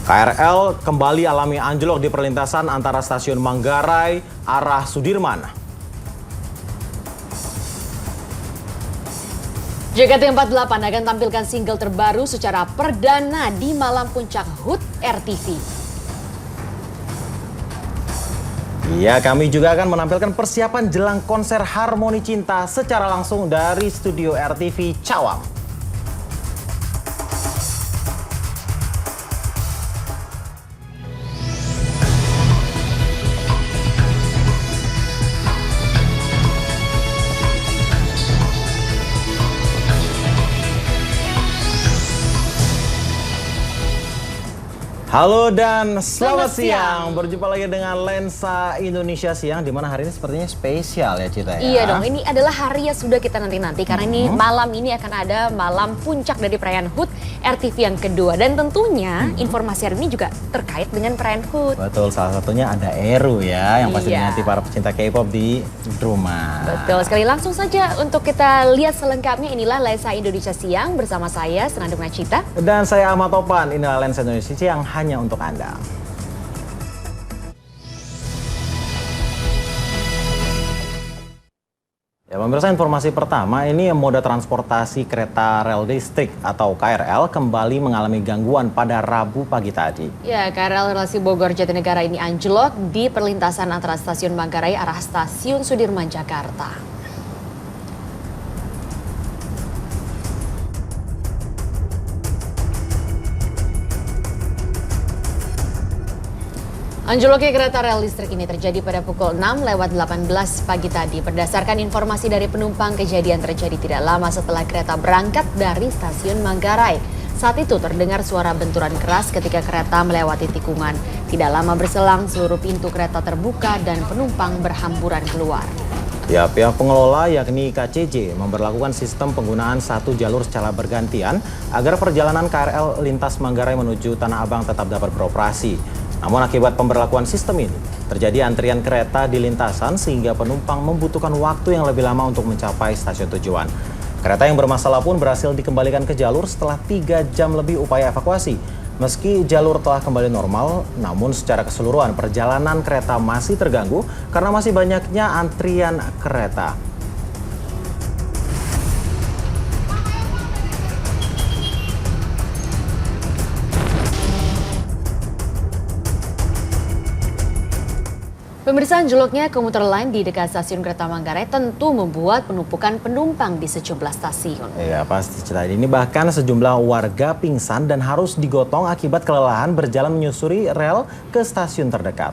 KRL kembali alami anjlok di perlintasan antara stasiun Manggarai arah Sudirman. JKT48 akan tampilkan single terbaru secara perdana di malam puncak HUT RTV. Ya, kami juga akan menampilkan persiapan jelang konser Harmoni Cinta secara langsung dari studio RTV Cawang. Halo dan selamat siang. Berjumpa lagi dengan Lensa Indonesia Siang, di mana hari ini sepertinya spesial ya Cita ya. Iya dong, ini adalah hari yang sudah kita nanti-nanti karena ini malam ini akan ada malam puncak dari perayaan HUT RTV yang kedua, dan tentunya informasi hari ini juga terkait dengan perayaan HUT. Betul, salah satunya ada Eru ya yang pasti Iya. dinanti para pecinta K-pop di rumah. Betul sekali, langsung saja untuk kita lihat selengkapnya. Inilah Lensa Indonesia Siang bersama saya Senandung Cita. Dan saya Ahmad Topan, inilah Lensa Indonesia Siang hanya untuk Anda. Ya, pemirsa, informasi pertama ini moda transportasi kereta rel listrik atau KRL kembali mengalami gangguan pada Rabu pagi tadi. Ya, KRL relasi Bogor Jatinegara ini anjlok di perlintasan antara stasiun Manggarai arah stasiun Sudirman Jakarta. Anjloknya kereta rel listrik ini terjadi pada pukul 6:18 pagi tadi. Berdasarkan informasi dari penumpang, kejadian terjadi tidak lama setelah kereta berangkat dari stasiun Manggarai. Saat itu terdengar suara benturan keras ketika kereta melewati tikungan. Tidak lama berselang, seluruh pintu kereta terbuka dan penumpang berhamburan keluar. Ya, pihak pengelola yakni KCJ memberlakukan sistem penggunaan satu jalur secara bergantian agar perjalanan KRL lintas Manggarai menuju Tanah Abang tetap dapat beroperasi. Namun akibat pemberlakuan sistem ini, terjadi antrian kereta di lintasan sehingga penumpang membutuhkan waktu yang lebih lama untuk mencapai stasiun tujuan. Kereta yang bermasalah pun berhasil dikembalikan ke jalur setelah 3 jam lebih upaya evakuasi. Meski jalur telah kembali normal, namun secara keseluruhan perjalanan kereta masih terganggu karena masih banyaknya antrian kereta. Pemirsa, anjloknya komuter lain di dekat stasiun kereta Manggarai tentu membuat penumpukan penumpang di sejumlah stasiun. Ya, pasti Cita. Ini bahkan sejumlah warga pingsan dan harus digotong akibat kelelahan berjalan menyusuri rel ke stasiun terdekat.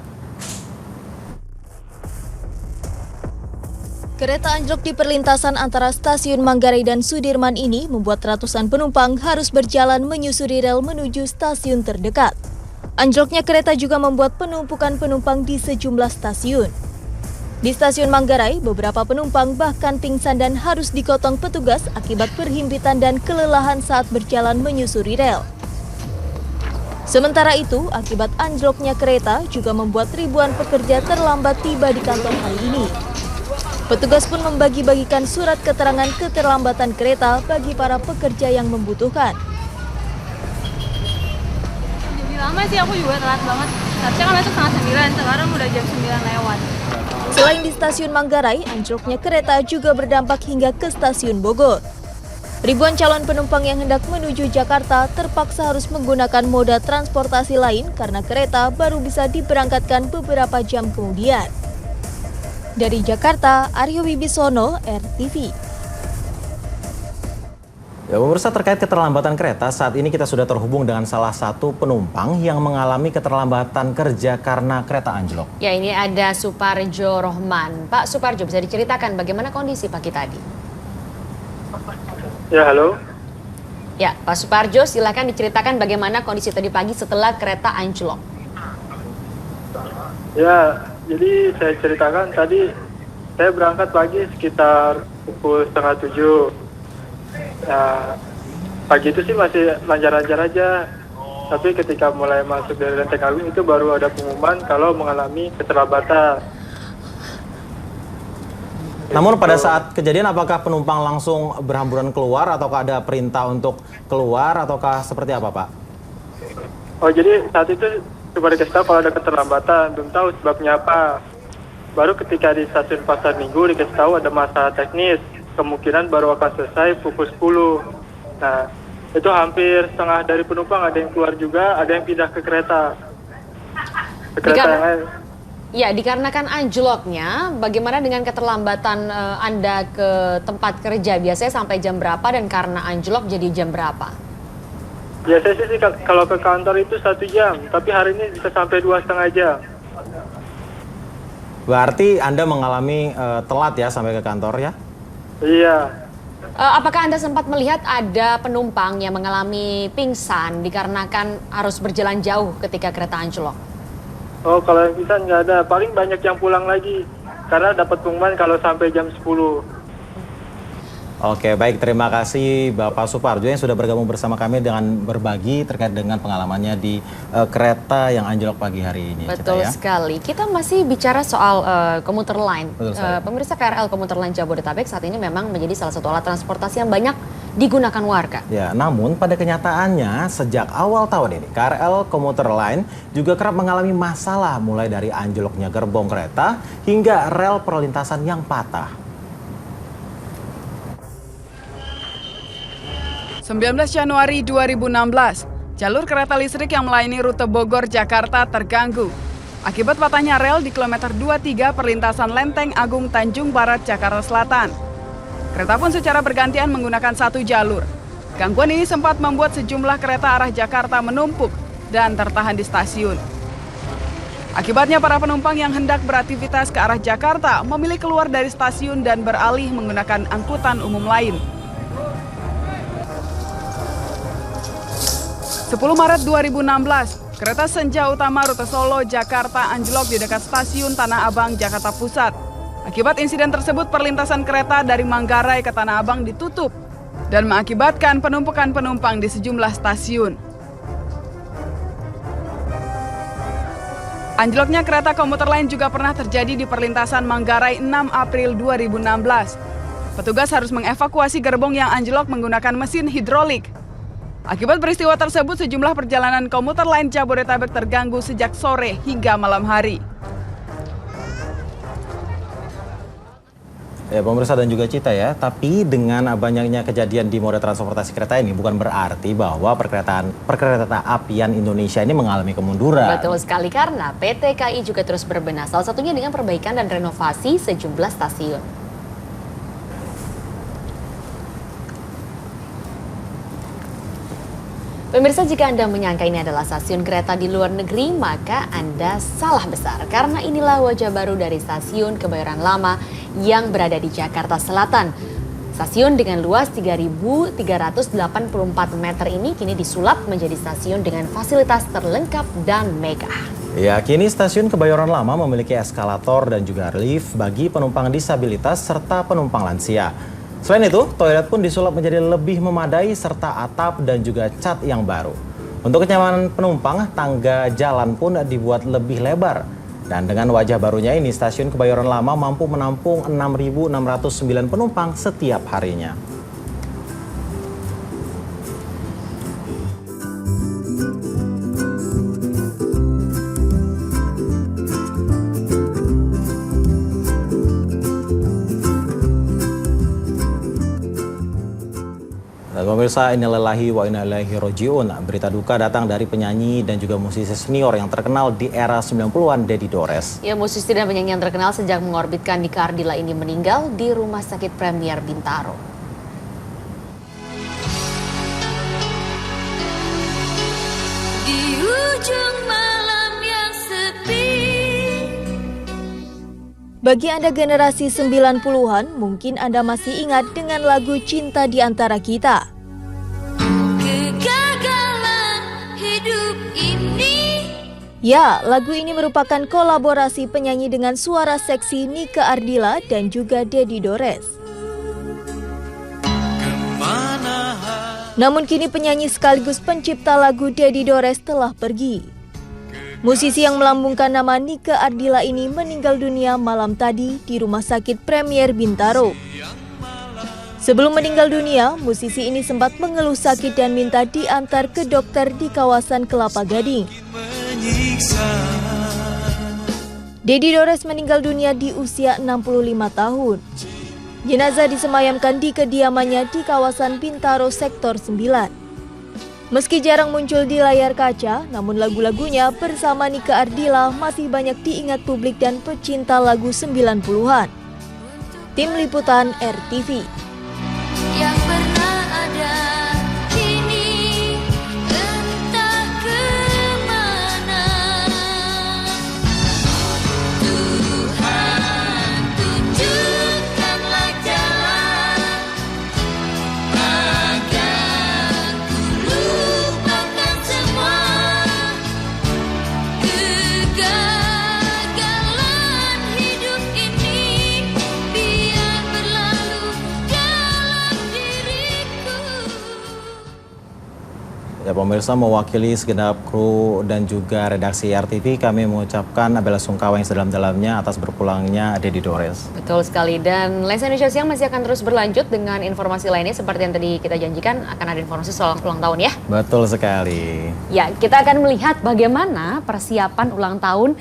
Kereta anjlok di perlintasan antara stasiun Manggarai dan Sudirman ini membuat ratusan penumpang harus berjalan menyusuri rel menuju stasiun terdekat. Anjloknya kereta juga membuat penumpukan penumpang di sejumlah stasiun. Di stasiun Manggarai, beberapa penumpang bahkan pingsan dan harus digotong petugas akibat perhimpitan dan kelelahan saat berjalan menyusuri rel. Sementara itu, akibat anjloknya kereta juga membuat ribuan pekerja terlambat tiba di kantor hari ini. Petugas pun membagi-bagikan surat keterangan keterlambatan kereta bagi para pekerja yang membutuhkan. Lama sih, aku juga telat banget. Harusnya kan masuk 8:30, sekarang udah jam 9 lewat. Selain di stasiun Manggarai, anjloknya kereta juga berdampak hingga ke stasiun Bogor. Ribuan calon penumpang yang hendak menuju Jakarta terpaksa harus menggunakan moda transportasi lain karena kereta baru bisa diberangkatkan beberapa jam kemudian. Dari Jakarta, Aryo Wibisono, RTV. Ya, pemirsa, terkait keterlambatan kereta, saat ini kita sudah terhubung dengan salah satu penumpang yang mengalami keterlambatan kerja karena kereta anjlok. Ya, ini ada Suparjo Rohman. Pak Suparjo, bisa diceritakan bagaimana kondisi pagi tadi? Ya, halo. Ya, Pak Suparjo, silakan diceritakan bagaimana kondisi tadi pagi setelah kereta anjlok. Ya, jadi saya ceritakan tadi saya berangkat pagi sekitar pukul 6:30. Ya, pagi itu sih masih lancar-lancar aja. Tapi ketika mulai masuk dari Lenteng Agung itu baru ada pengumuman kalau mengalami keterlambatan. Namun pada saat kejadian apakah penumpang langsung berhamburan keluar ataukah ada perintah untuk keluar ataukah seperti apa, Pak? Oh, jadi saat itu cuma dikasih tahu kalau ada keterlambatan, belum tahu sebabnya apa. Baru ketika di stasiun Pasar Minggu dikasih tahu ada masalah teknis, kemungkinan baru akan selesai pukul 10. Nah, itu hampir setengah dari penumpang, ada yang keluar juga, ada yang pindah ke kereta. Ke kereta yang lain. Ya, dikarenakan anjloknya, bagaimana dengan keterlambatan Anda ke tempat kerja? Biasanya sampai jam berapa dan karena anjlok jadi jam berapa? Biasanya sih kalau ke kantor itu 1 jam, tapi hari ini bisa sampai 2,5 jam. Berarti Anda mengalami telat ya sampai ke kantor ya? Iya. Apakah Anda sempat melihat ada penumpang yang mengalami pingsan dikarenakan harus berjalan jauh ketika kereta anjlok? Oh, kalau yang bisa nggak ada. Paling banyak yang pulang lagi. Karena dapat pengumuman kalau sampai jam 10. Oke, baik. Terima kasih Bapak Suparjo yang sudah bergabung bersama kami dengan berbagi terkait dengan pengalamannya di kereta yang anjlok pagi hari ini. Betul Cita, ya? sekali. Kita masih bicara soal komuter line. Betul sekali. Pemirsa, KRL komuter line Jabodetabek saat ini memang menjadi salah satu alat transportasi yang banyak digunakan warga. Ya, namun pada kenyataannya sejak awal tahun ini KRL komuter line juga kerap mengalami masalah mulai dari anjloknya gerbong kereta hingga rel perlintasan yang patah. 19 Januari 2016, jalur kereta listrik yang melayani rute Bogor-Jakarta terganggu. Akibat patahnya rel di kilometer 23 perlintasan Lenteng Agung Tanjung Barat, Jakarta Selatan. Kereta pun secara bergantian menggunakan satu jalur. Gangguan ini sempat membuat sejumlah kereta arah Jakarta menumpuk dan tertahan di stasiun. Akibatnya para penumpang yang hendak beraktivitas ke arah Jakarta memilih keluar dari stasiun dan beralih menggunakan angkutan umum lain. 10 Maret 2016, kereta Senja Utama rute Solo, Jakarta anjlok di dekat stasiun Tanah Abang, Jakarta Pusat. Akibat insiden tersebut, perlintasan kereta dari Manggarai ke Tanah Abang ditutup dan mengakibatkan penumpukan penumpang di sejumlah stasiun. Anjloknya kereta komuter lain juga pernah terjadi di perlintasan Manggarai 6 April 2016. Petugas harus mengevakuasi gerbong yang anjlok menggunakan mesin hidrolik. Akibat peristiwa tersebut, sejumlah perjalanan komuter lain Jabodetabek terganggu sejak sore hingga malam hari. Ya, pemirsa dan juga Cita ya, tapi dengan banyaknya kejadian di moda transportasi kereta ini bukan berarti bahwa perkereta apian Indonesia ini mengalami kemunduran. Betul sekali, karena PT KAI juga terus berbenah, salah satunya dengan perbaikan dan renovasi sejumlah stasiun. Pemirsa, jika Anda menyangka ini adalah stasiun kereta di luar negeri, maka Anda salah besar. Karena inilah wajah baru dari stasiun Kebayoran Lama yang berada di Jakarta Selatan. Stasiun dengan luas 3.384 meter ini kini disulap menjadi stasiun dengan fasilitas terlengkap dan megah. Ya, kini stasiun Kebayoran Lama memiliki eskalator dan juga lift bagi penumpang disabilitas serta penumpang lansia. Selain itu, toilet pun disulap menjadi lebih memadai serta atap dan juga cat yang baru. Untuk kenyamanan penumpang, tangga jalan pun dibuat lebih lebar. Dan dengan wajah barunya ini, stasiun Kebayoran Lama mampu menampung 6.609 penumpang setiap harinya. Pemirsa, innalillahi wa inna ilaihi raji'un. Berita duka datang dari penyanyi dan juga musisi senior yang terkenal di era 90-an, Dedi Dores. Ya, musisi dan penyanyi yang terkenal sejak mengorbitkan Nika Ardila ini meninggal di Rumah Sakit Premier Bintaro. Di ujung malam yang sepi. Bagi Anda generasi 90-an, mungkin Anda masih ingat dengan lagu Cinta di Antara Kita. Ya, lagu ini merupakan kolaborasi penyanyi dengan suara seksi Nika Ardila dan juga Dedi Dores. Namun kini penyanyi sekaligus pencipta lagu Dedi Dores telah pergi. Musisi yang melambungkan nama Nika Ardila ini meninggal dunia malam tadi di Rumah Sakit Premier Bintaro. Sebelum meninggal dunia, musisi ini sempat mengeluh sakit dan minta diantar ke dokter di kawasan Kelapa Gading. Dedi Dores meninggal dunia di usia 65 tahun. Jenazah disemayamkan di kediamannya di kawasan Bintaro Sektor 9. Meski jarang muncul di layar kaca, namun lagu-lagunya bersama Nike Ardila masih banyak diingat publik dan pecinta lagu 90-an. Tim Liputan RTV. Yang pernah ada kini entah kemana. Tuhan tunjukkanlah jalan agar ku lupakan semua kegagalan hidup ini, biar berlalu dalam diriku. Ya pemirsa, mewakili segenap kru dan juga redaksi RTV, kami mengucapkan bela sungkawa yang sedalam-dalamnya atas berpulangnya Dedi Dores. Betul sekali, dan Lensa Indonesia Siang masih akan terus berlanjut dengan informasi lainnya seperti yang tadi kita janjikan, akan ada informasi soal ulang tahun ya. Betul sekali. Ya, kita akan melihat bagaimana persiapan ulang tahun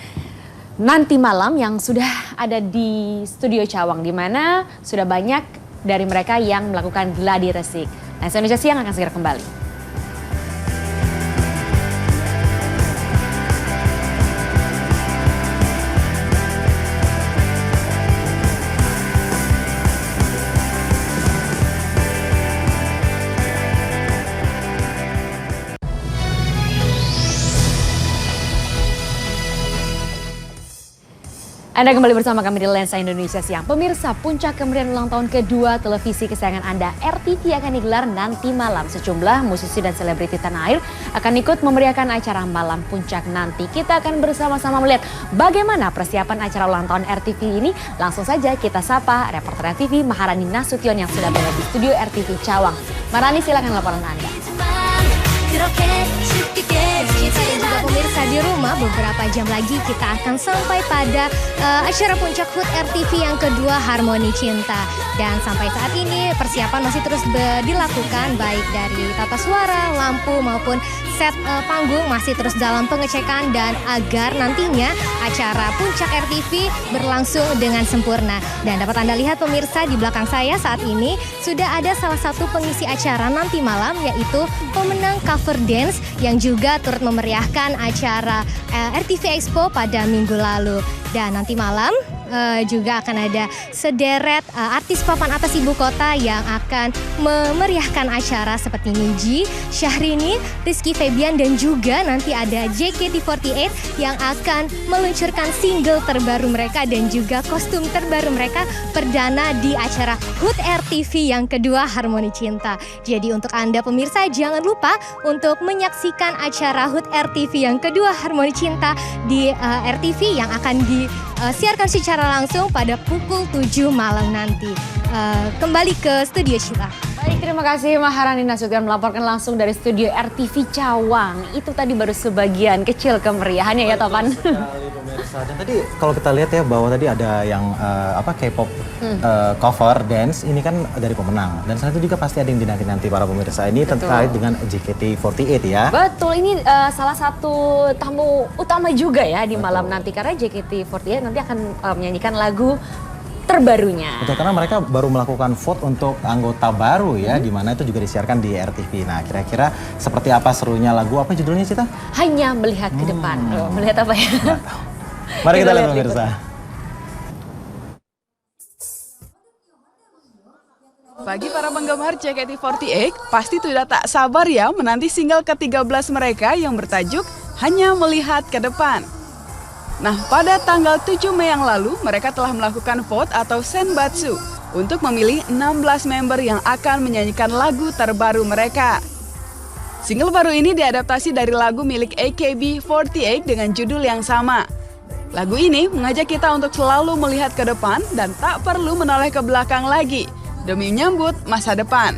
nanti malam yang sudah ada di Studio Cawang, di mana sudah banyak dari mereka yang melakukan gladi resik. Lensa Indonesia Siang akan segera kembali. Anda kembali bersama kami di Lensa Indonesia Siang. Pemirsa, puncak kemeriahan ulang tahun kedua televisi kesayangan Anda, RTV, akan digelar nanti malam. Sejumlah musisi dan selebriti tanah air akan ikut memeriahkan acara malam puncak nanti. Kita akan bersama-sama melihat bagaimana persiapan acara ulang tahun RTV ini. Langsung saja kita sapa reporter RTV Maharani Nasution yang sudah berada di studio RTV Cawang. Maharani, silakan laporan Anda. Saya juga pemirsa di rumah, beberapa jam lagi kita akan sampai pada acara puncak HUT RTV yang kedua, Harmoni Cinta. Dan sampai saat ini persiapan masih terus dilakukan, baik dari tata suara, lampu maupun set panggung masih terus dalam pengecekan, dan agar nantinya acara puncak RTV berlangsung dengan sempurna. Dan dapat Anda lihat pemirsa, di belakang saya saat ini sudah ada salah satu pengisi acara nanti malam, yaitu pemenang cover dance yang juga turut memeriahkan acara RTV Expo pada minggu lalu. Dan nanti malam juga akan ada sederet artis papan atas ibu kota yang akan memeriahkan acara seperti Niji, Syahrini, Rizky Febian, dan juga nanti ada JKT48 yang akan meluncurkan single terbaru mereka dan juga kostum terbaru mereka perdana di acara HUT RTV yang kedua, Harmoni Cinta. Jadi untuk Anda pemirsa, jangan lupa untuk menyaksikan acara HUT RTV yang kedua, Harmoni Cinta di RTV yang akan disiarkan secara langsung pada pukul 7 malam nanti. Kembali ke studio Sheila. Baik, terima kasih Maharani Nasution melaporkan langsung dari studio RTV Cawang. Itu tadi baru sebagian kecil kemeriahannya ya Topan. Dan tadi kalau kita lihat ya bahwa tadi ada yang K-pop cover dance, ini kan dari pemenang. Dan selain itu juga pasti ada yang dinanti-nanti para pemirsa. Ini terkait dengan JKT48 ya. Betul, ini salah satu tamu utama juga ya di malam nanti, karena JKT48 nanti akan menyanyikan lagu terbarunya. Betul, karena mereka baru melakukan vote untuk anggota baru ya, di mana itu juga disiarkan di RTV. Nah, kira-kira seperti apa serunya lagu, apa judulnya Cita? Hanya Melihat ke Depan. Melihat apa ya? Mari kita lihat pemirsa. Bagi para penggemar JKT48, pasti tidak tak sabar ya menanti single ke-13 mereka yang bertajuk Hanya Melihat ke Depan. Nah, pada tanggal 7 Mei yang lalu, mereka telah melakukan vote atau senbatsu untuk memilih 16 member yang akan menyanyikan lagu terbaru mereka. Single baru ini diadaptasi dari lagu milik AKB48 dengan judul yang sama. Lagu ini mengajak kita untuk selalu melihat ke depan dan tak perlu menoleh ke belakang lagi demi menyambut masa depan.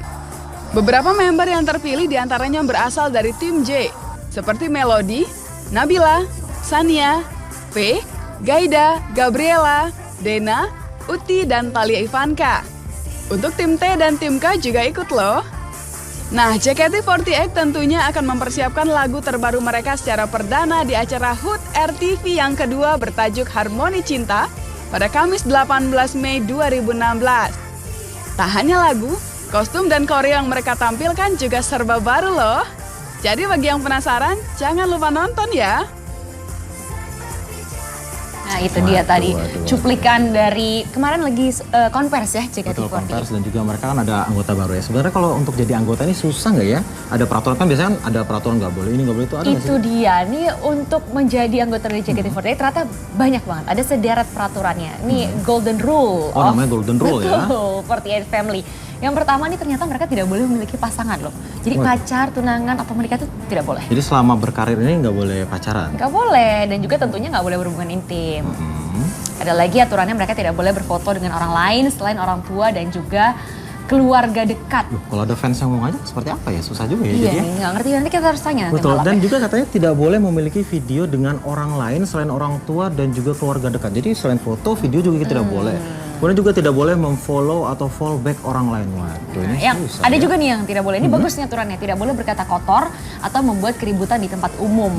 Beberapa member yang terpilih diantaranya berasal dari tim J, seperti Melody, Nabila, Sania, P, Gaida, Gabriela, Dena, Uti, dan Thalia Ivanka. Untuk tim T dan tim K juga ikut loh. Nah, JKT48 tentunya akan mempersiapkan lagu terbaru mereka secara perdana di acara HUT RTV yang kedua bertajuk Harmoni Cinta pada Kamis 18 Mei 2016. Tak hanya lagu, kostum dan koreo yang mereka tampilkan juga serba baru loh. Jadi bagi yang penasaran, jangan lupa nonton ya. Nah itu dia tadi cuplikan dari kemarin lagi konvers ya JKT48. Betul, konvers dan juga mereka kan ada anggota baru ya. Sebenarnya kalau untuk jadi anggota ini susah nggak ya? Ada peraturan kan biasanya ada peraturan nggak boleh ini nggak boleh itu ada nggak Itu sih? dia, nih untuk menjadi anggota dari JKT48 ternyata banyak banget, ada sederet peraturannya. Ini golden rule. Oh, namanya golden rule ya? Betul, 48 family. Yang pertama nih ternyata mereka tidak boleh memiliki pasangan loh. Jadi pacar, tunangan, atau menikah itu tidak boleh. Jadi selama berkarir ini nggak boleh pacaran? Nggak boleh, dan juga tentunya nggak boleh berhubungan intim. Ada lagi aturannya mereka tidak boleh berfoto dengan orang lain selain orang tua dan juga keluarga dekat. Loh, kalau ada fans yang mau ngajak seperti apa ya? Susah juga ya Iya, jadinya. nggak ngerti, nanti kita harus tanya. nanti Betul, malam dan ya. juga katanya tidak boleh memiliki video dengan orang lain selain orang tua dan juga keluarga dekat. Jadi selain foto, video juga tidak boleh. Kemudian juga tidak boleh memfollow atau follow back orang lain. Waduh, ini Yang susah ada ya. juga nih yang tidak boleh. Ini bagus nih aturannya, tidak boleh berkata kotor atau membuat keributan di tempat umum.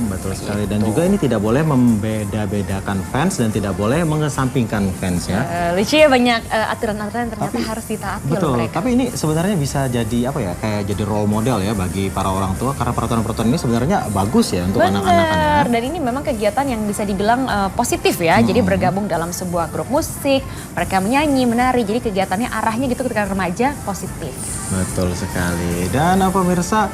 Betul sekali, dan juga ini tidak boleh membeda-bedakan fans dan tidak boleh mengesampingkan fans ya. Lucu ya, banyak aturan-aturan yang ternyata harus ditaati oleh Betul, mereka. tapi ini sebenarnya bisa jadi apa ya, kayak jadi role model ya bagi para orang tua karena peraturan-peraturan ini sebenarnya bagus ya untuk anak-anak kan ya. Benar, dan ini memang kegiatan yang bisa dibilang positif ya. Jadi bergabung dalam sebuah grup musik, mereka menyanyi, menari. Jadi kegiatannya arahnya gitu ketika remaja positif. Betul sekali. Dan pemirsa,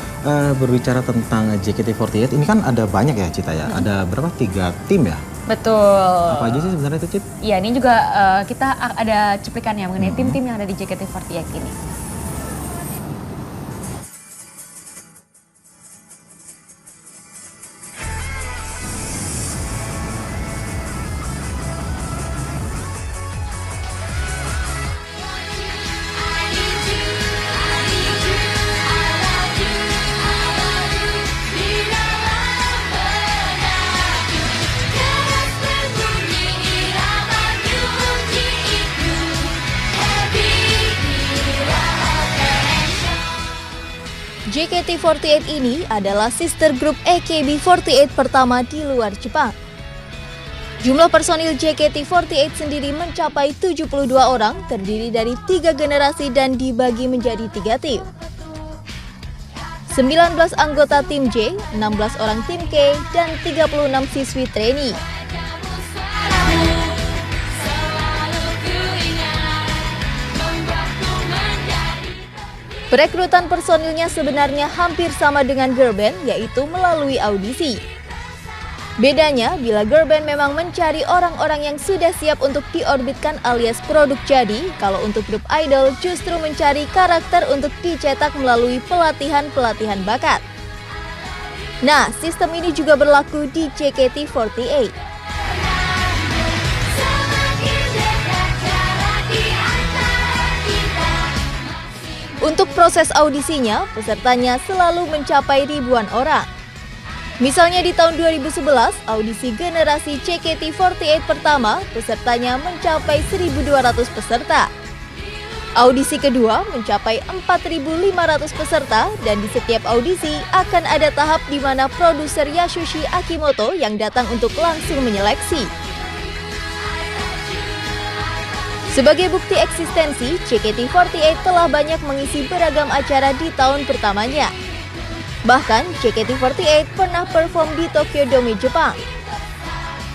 berbicara tentang JKT48 ini kan ada banyak ya Cita ya. Ada berapa? 3 tim ya? Betul. Apa aja sih sebenarnya itu Cit? Iya, ini juga kita ada cuplikannya mengenai tim-tim yang ada di JKT48 ini. JKT48 ini adalah sister group AKB48 pertama di luar Jepang. Jumlah personil JKT48 sendiri mencapai 72 orang, terdiri dari 3 generasi dan dibagi menjadi 3 tim. 19 anggota tim J, 16 orang tim K, dan 36 siswi trainee. Perekrutan personilnya sebenarnya hampir sama dengan girl band, yaitu melalui audisi. Bedanya, bila girl band memang mencari orang-orang yang sudah siap untuk diorbitkan alias produk jadi, kalau untuk grup idol justru mencari karakter untuk dicetak melalui pelatihan-pelatihan bakat. Nah, sistem ini juga berlaku di JKT48. Untuk proses audisinya, pesertanya selalu mencapai ribuan orang. Misalnya di tahun 2011, audisi generasi JKT48 pertama, pesertanya mencapai 1.200 peserta. Audisi kedua mencapai 4.500 peserta, dan di setiap audisi akan ada tahap di mana produser Yasushi Akimoto yang datang untuk langsung menyeleksi. Sebagai bukti eksistensi, JKT48 telah banyak mengisi beragam acara di tahun pertamanya. Bahkan, JKT48 pernah perform di Tokyo Dome, Jepang.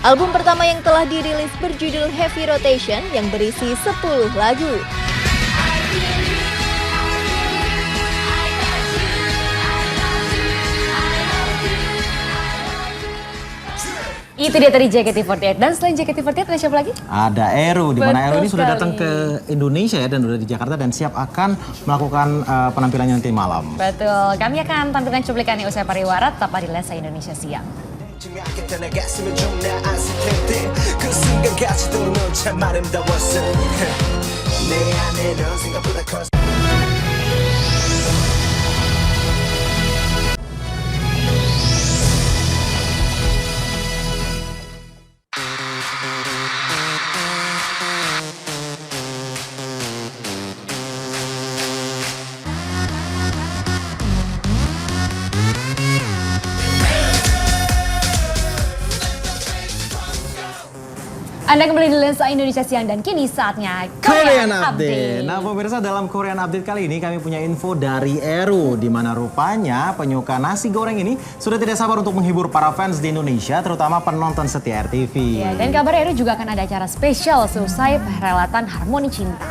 Album pertama yang telah dirilis berjudul Heavy Rotation yang berisi 10 lagu. Itu dia tadi JKT48. Dan selain JKT48 ada siapa lagi? Ada Eru, di mana Betul Eru ini sudah sekali. datang ke Indonesia ya, dan sudah di Jakarta dan siap akan melakukan penampilannya nanti malam. Betul, kami akan tampilkan cuplikannya usai pariwara tetap di Lensa Indonesia Siang. Anda kembali di Lensa Indonesia Siang dan kini saatnya Korean Update. Nah pemirsa, dalam Korean Update kali ini kami punya info dari Eru, di mana rupanya penyuka nasi goreng ini sudah tidak sabar untuk menghibur para fans di Indonesia, terutama penonton setia RTV. Ya, dan kabar Eru juga akan ada acara spesial seusai perhelatan Harmoni Cinta.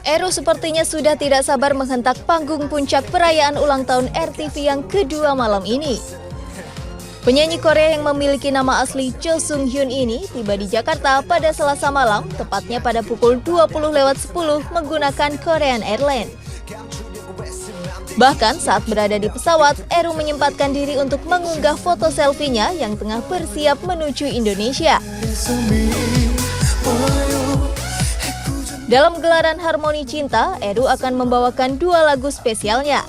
Eru sepertinya sudah tidak sabar menghentak panggung puncak perayaan ulang tahun RTV yang kedua malam ini. Penyanyi Korea yang memiliki nama asli Cho Sung Hyun ini tiba di Jakarta pada Selasa malam, tepatnya pada pukul 20.10 menggunakan Korean Airlines. Bahkan saat berada di pesawat, Eru menyempatkan diri untuk mengunggah foto selfie-nya yang tengah bersiap menuju Indonesia. Dalam gelaran Harmoni Cinta, Eru akan membawakan 2 lagu spesialnya.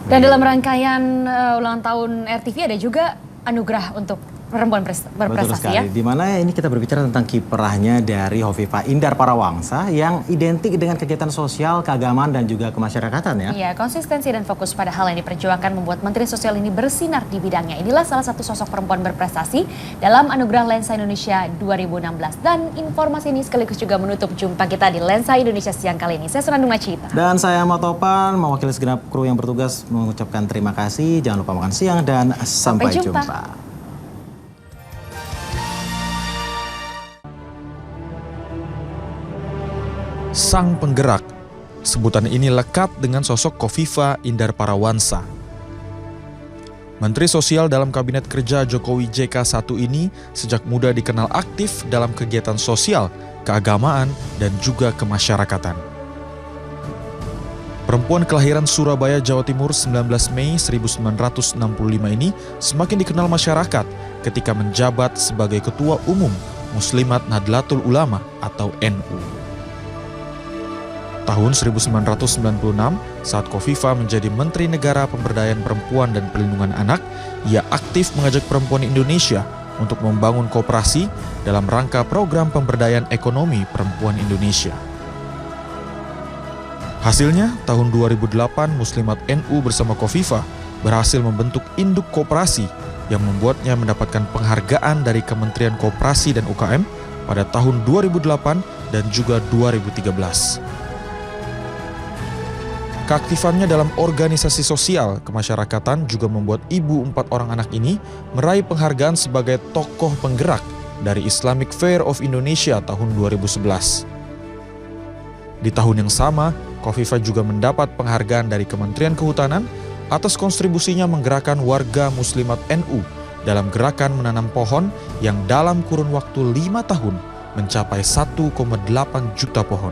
Dan dalam rangkaian ulang tahun RTV ada juga anugerah untuk perempuan berprestasi, ya. Di mana ini kita berbicara tentang kiprahnya dari Hovifah Indar Parawangsa yang identik dengan kegiatan sosial, keagamaan dan juga kemasyarakatan, ya. Iya, konsistensi dan fokus pada hal yang diperjuangkan membuat Menteri Sosial ini bersinar di bidangnya. Inilah salah satu sosok perempuan berprestasi dalam Anugerah Lensa Indonesia 2016. Dan informasi ini sekaligus juga menutup jumpa kita di Lensa Indonesia Siang kali ini. Saya Senandung Macita. Dan saya Ahmad Topan, mewakili segenap kru yang bertugas mengucapkan terima kasih. Jangan lupa makan siang dan sampai jumpa. Sang penggerak, sebutan ini lekat dengan sosok Hovifah Indar Parawangsa. Menteri Sosial dalam Kabinet Kerja Jokowi JK 1 ini sejak muda dikenal aktif dalam kegiatan sosial, keagamaan, dan juga kemasyarakatan. Perempuan kelahiran Surabaya, Jawa Timur 19 Mei 1965 ini semakin dikenal masyarakat ketika menjabat sebagai Ketua Umum Muslimat Nahdlatul Ulama atau NU. Tahun 1996, saat Hovifah menjadi Menteri Negara Pemberdayaan Perempuan dan Perlindungan Anak, ia aktif mengajak perempuan Indonesia untuk membangun koperasi dalam rangka program pemberdayaan ekonomi perempuan Indonesia. Hasilnya, tahun 2008 Muslimat NU bersama Hovifah berhasil membentuk induk koperasi yang membuatnya mendapatkan penghargaan dari Kementerian Koperasi dan UKM pada tahun 2008 dan juga 2013. Keaktifannya dalam organisasi sosial kemasyarakatan juga membuat ibu 4 orang anak ini meraih penghargaan sebagai tokoh penggerak dari Islamic Fair of Indonesia tahun 2011. Di tahun yang sama, Hovifah juga mendapat penghargaan dari Kementerian Kehutanan atas kontribusinya menggerakkan warga Muslimat NU dalam gerakan menanam pohon yang dalam kurun waktu 5 tahun mencapai 1,8 juta pohon.